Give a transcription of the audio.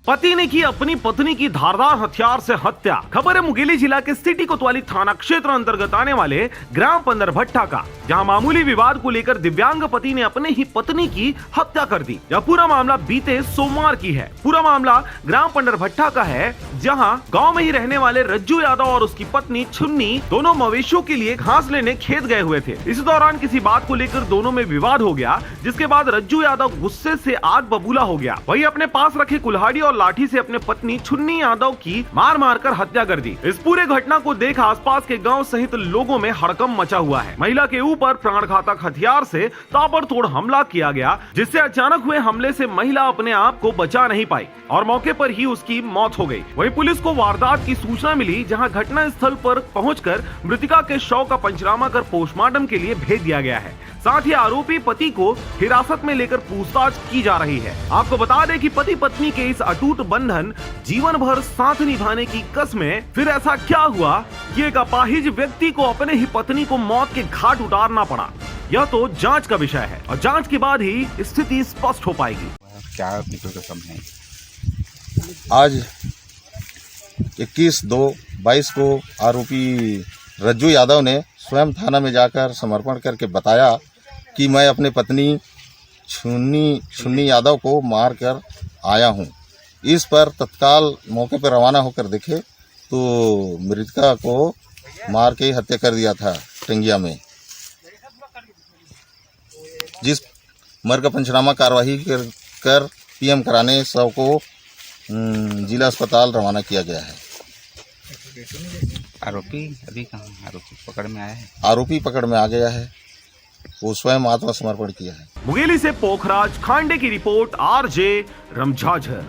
पति ने की अपनी पत्नी की धारदार हथियार से हत्या। खबर है मुंगेली जिला के सिटी कोतवाली थाना क्षेत्र अंतर्गत आने वाले ग्राम पंदरभट्टा का, जहां मामूली विवाद को लेकर दिव्यांग पति ने अपने ही पत्नी की हत्या कर दी। यह पूरा मामला बीते सोमवार की है। पूरा मामला ग्राम पंदरभट्टा का है, जहां गांव में ही रहने वाले रज्जू यादव और उसकी पत्नी छुन्नी दोनों मवेशियों के लिए घास लेने खेत गए हुए थे। इस दौरान किसी बात को लेकर दोनों में विवाद हो गया, जिसके बाद रज्जू यादव गुस्से से आग बबूला हो गया। वही अपने पास रखे कुल्हाड़ी और लाठी से अपने पत्नी छुन्नी यादव की मार मारकर हत्या कर दी। इस पूरे घटना को देख आसपास के गांव सहित लोगों में हड़कंप मचा हुआ है। महिला के ऊपर प्राणघातक हथियार से ताबड़तोड़ हमला किया गया, जिससे अचानक हुए हमले से महिला अपने आप को बचा नहीं पाई और मौके पर ही उसकी मौत हो गई। वहीं पुलिस को वारदात की सूचना मिली, जहां घटना स्थल पर पहुंचकर मृतका के शव का पंचनामा कर पोस्टमार्टम के लिए भेज दिया गया है। साथ ही आरोपी पति को हिरासत में लेकर पूछताछ की जा रही है। आपको बता दें कि पति पत्नी के इस अटूट बंधन जीवन भर साथ निभाने की कसमें फिर ऐसा क्या हुआ कि एक अपाहिज व्यक्ति को अपने ही पत्नी को मौत के घाट उतारना पड़ा। यह तो जांच का विषय है और जांच के बाद ही स्थिति स्पष्ट हो पाएगी। क्या निकल है? आज 21/2/22 को आरोपी रज्जू यादव ने स्वयं थाना में जाकर समर्पण करके बताया कि मैं अपने पत्नी छुन्नी यादव को मार कर आया हूं। इस पर तत्काल मौके पर रवाना होकर देखे तो मृतका को मार के हत्या कर दिया था टंगिया में। जिस मर का पंचनामा कार्यवाही कर पीएम कराने शव को जिला अस्पताल रवाना किया गया है। आरोपी अभी कहाँ? आरोपी पकड़ में आया है? आरोपी पकड़ में आ गया है, वो स्वयं आत्मसमर्पण किया है। मुंगेली से पोखराज खांडे की रिपोर्ट, आरजे रमझाझर।